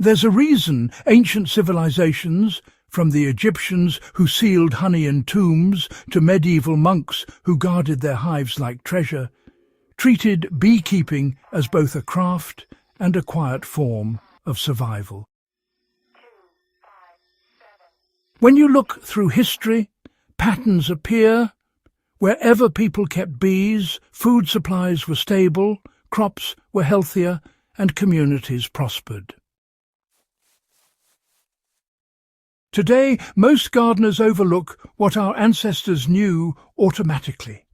There's a reason ancient civilizations, from the Egyptians who sealed honey in tombs to medieval monks who guarded their hives like treasure, treated beekeeping as both a craft and a quiet form of survival. When you look through history, patterns appear. Wherever people kept bees, food supplies were stable, crops were healthier, and communities prospered. Today, most gardeners overlook what our ancestors knew automatically.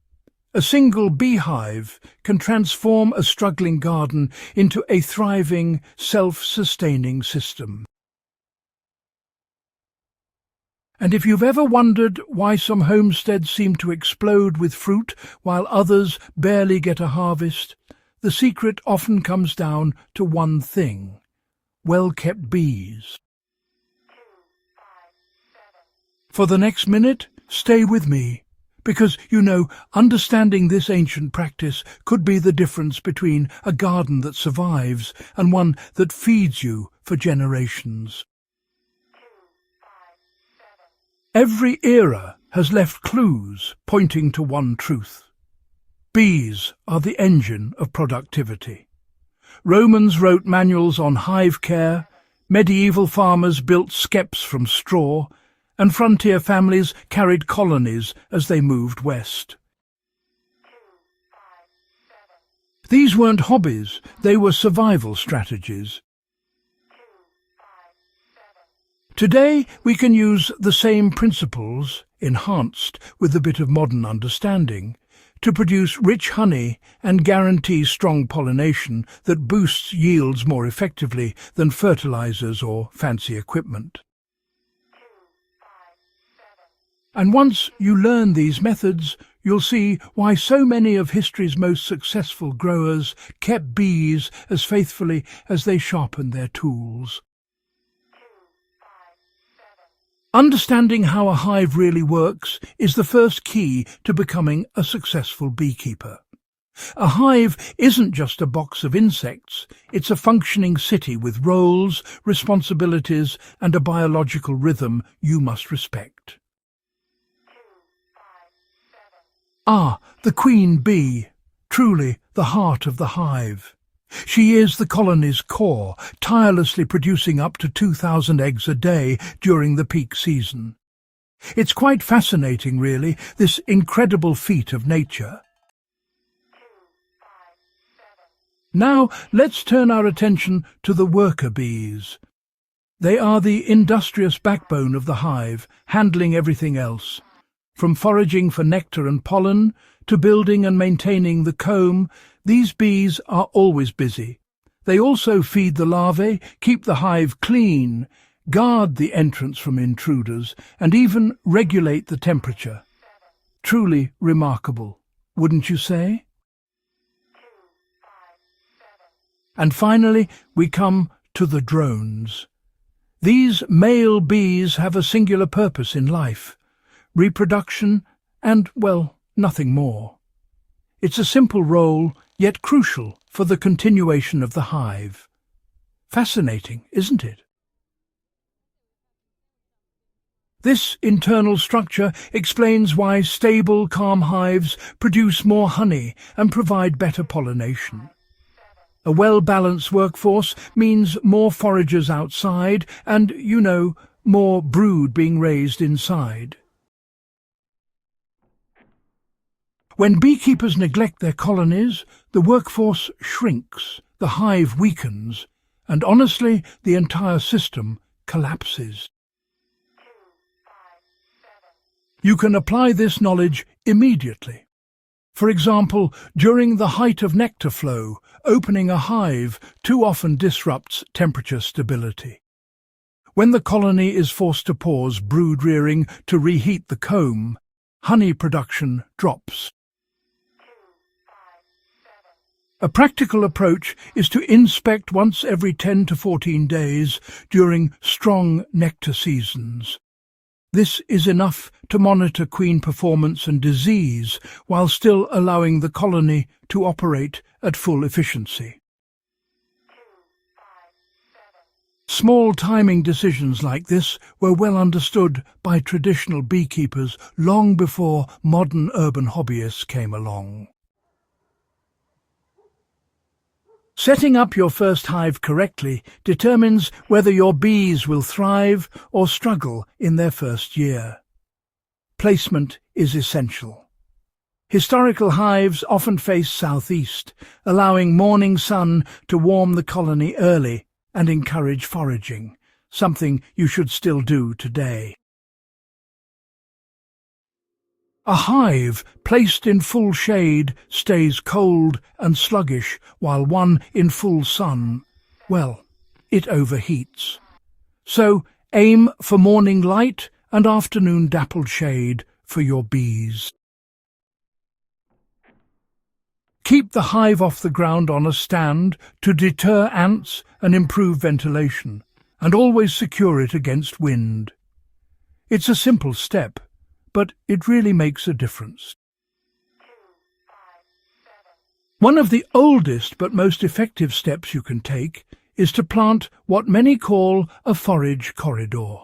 A single beehive can transform a struggling garden into a thriving, self-sustaining system. And if you've ever wondered why some homesteads seem to explode with fruit while others barely get a harvest, the secret often comes down to one thing: well-kept bees. For the next minute, stay with me, because, understanding this ancient practice could be the difference between a garden that survives and one that feeds you for generations. Every era has left clues pointing to one truth. Bees are the engine of productivity. Romans wrote manuals on hive care, medieval farmers built skeps from straw, and frontier families carried colonies as they moved west. These weren't hobbies, they were survival strategies. Today we can use the same principles, enhanced with a bit of modern understanding, to produce rich honey and guarantee strong pollination that boosts yields more effectively than fertilizers or fancy equipment. And once you learn these methods, you'll see why so many of history's most successful growers kept bees as faithfully as they sharpened their tools. Understanding how a hive really works is the first key to becoming a successful beekeeper. A hive isn't just a box of insects, it's a functioning city with roles, responsibilities, and a biological rhythm you must respect. The queen bee, truly the heart of the hive. She is the colony's core, tirelessly producing up to 2,000 eggs a day during the peak season. It's quite fascinating, really, this incredible feat of nature. Now let's turn our attention to the worker bees. They are the industrious backbone of the hive, handling everything else. From foraging for nectar and pollen to building and maintaining the comb, these bees are always busy. They also feed the larvae, keep the hive clean, guard the entrance from intruders, and even regulate the temperature. Truly remarkable, wouldn't you say? And finally, we come to the drones. These male bees have a singular purpose in life: reproduction and, well, nothing more. It's a simple role, yet crucial for the continuation of the hive. Fascinating, isn't it? This internal structure explains why stable, calm hives produce more honey and provide better pollination. A well-balanced workforce means more foragers outside and, more brood being raised inside. When beekeepers neglect their colonies, the workforce shrinks, the hive weakens, and honestly, the entire system collapses. You can apply this knowledge immediately. For example, during the height of nectar flow, opening a hive too often disrupts temperature stability. When the colony is forced to pause brood rearing to reheat the comb, honey production drops. A practical approach is to inspect once every 10 to 14 days during strong nectar seasons. This is enough to monitor queen performance and disease while still allowing the colony to operate at full efficiency. Small timing decisions like this were well understood by traditional beekeepers long before modern urban hobbyists came along. Setting up your first hive correctly determines whether your bees will thrive or struggle in their first year. Placement is essential. Historical hives often face southeast, allowing morning sun to warm the colony early and encourage foraging, something you should still do today. A hive placed in full shade stays cold and sluggish, while one in full sun, well, it overheats. So aim for morning light and afternoon dappled shade for your bees. Keep the hive off the ground on a stand to deter ants and improve ventilation, and always secure it against wind. It's a simple step, but it really makes a difference. One of the oldest but most effective steps you can take is to plant what many call a forage corridor.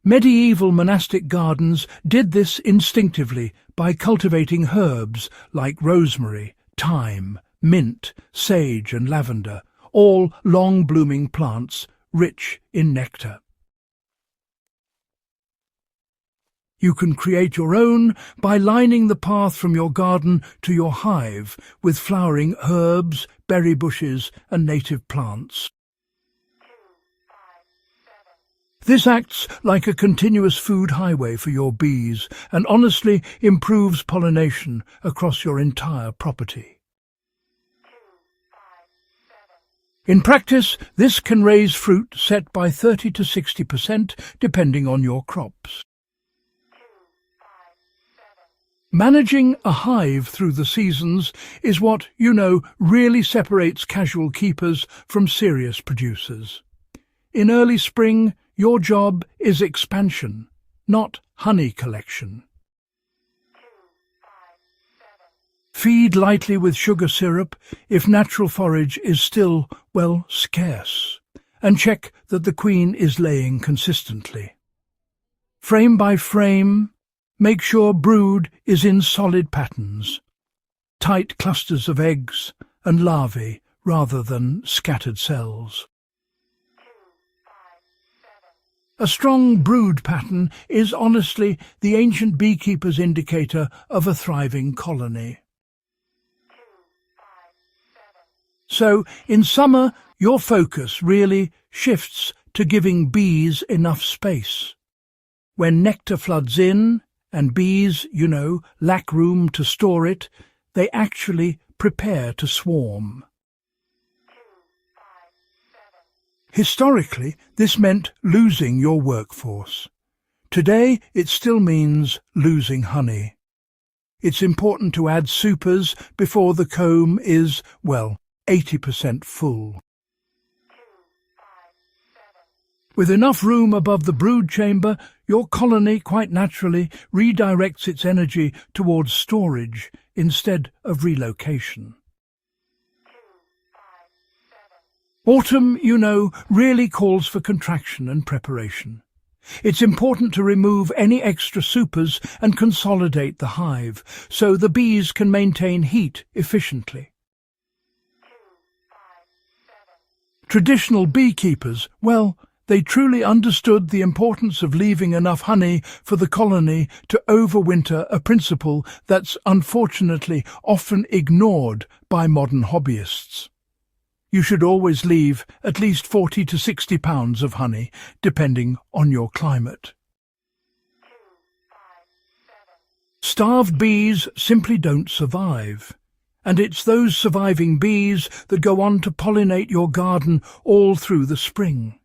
Medieval monastic gardens did this instinctively by cultivating herbs like rosemary, thyme, mint, sage and lavender, all long-blooming plants rich in nectar. You can create your own by lining the path from your garden to your hive with flowering herbs, berry bushes and native plants. This acts like a continuous food highway for your bees and honestly improves pollination across your entire property. In practice, this can raise fruit set by 30 to 60% depending on your crops. Managing a hive through the seasons is what, really separates casual keepers from serious producers. In early spring, your job is expansion, not honey collection. Feed lightly with sugar syrup if natural forage is still, scarce, and check that the queen is laying consistently. Frame by frame, make sure brood is in solid patterns, tight clusters of eggs and larvae rather than scattered cells. A strong brood pattern is honestly the ancient beekeeper's indicator of a thriving colony. So, in summer, your focus really shifts to giving bees enough space. When nectar floods in, and bees, lack room to store it, they actually prepare to swarm. Historically, this meant losing your workforce. Today, it still means losing honey. It's important to add supers before the comb is, 80% full. With enough room above the brood chamber, your colony quite naturally redirects its energy towards storage instead of relocation. Autumn, really calls for contraction and preparation. It's important to remove any extra supers and consolidate the hive so the bees can maintain heat efficiently. Traditional beekeepers, they truly understood the importance of leaving enough honey for the colony to overwinter, a principle that's unfortunately often ignored by modern hobbyists. You should always leave at least 40 to 60 pounds of honey, depending on your climate. Starved bees simply don't survive, and it's those surviving bees that go on to pollinate your garden all through the spring.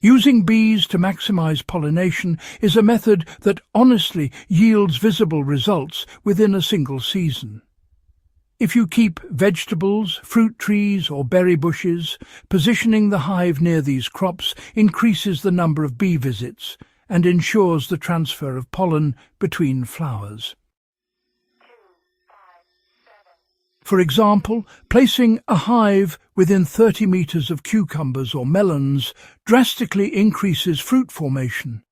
Using bees to maximize pollination is a method that honestly yields visible results within a single season. If you keep vegetables, fruit trees or berry bushes, positioning the hive near these crops increases the number of bee visits and ensures the transfer of pollen between flowers. For example, placing a hive within 30 meters of cucumbers or melons drastically increases fruit formation.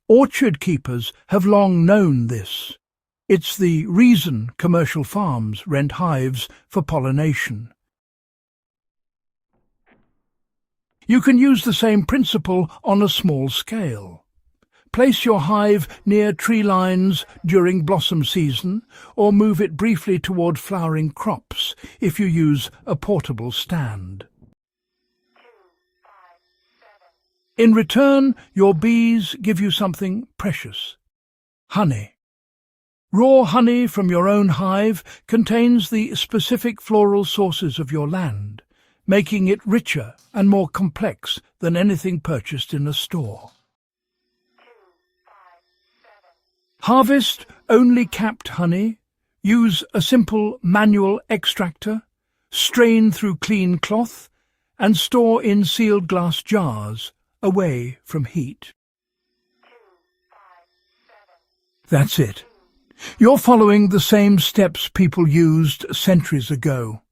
Orchard keepers have long known this. It's the reason commercial farms rent hives for pollination. You can use the same principle on a small scale. Place your hive near tree lines during blossom season, or move it briefly toward flowering crops if you use a portable stand. In return, your bees give you something precious: honey. Raw honey from your own hive contains the specific floral sources of your land, making it richer and more complex than anything purchased in a store. Harvest only capped honey, use a simple manual extractor, strain through clean cloth, and store in sealed glass jars, away from heat. That's it. You're following the same steps people used centuries ago.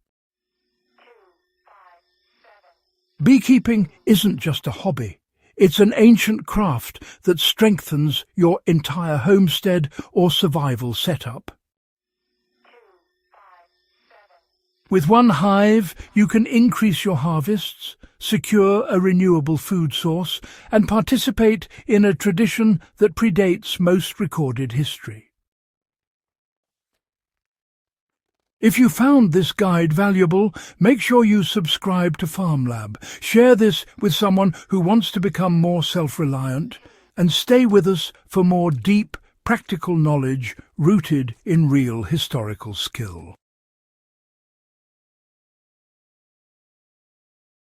Beekeeping isn't just a hobby. It's an ancient craft that strengthens your entire homestead or survival setup. With one hive, you can increase your harvests, secure a renewable food source, and participate in a tradition that predates most recorded history. If you found this guide valuable, make sure you subscribe to FarmLab. Share this with someone who wants to become more self-reliant, and stay with us for more deep, practical knowledge rooted in real historical skill.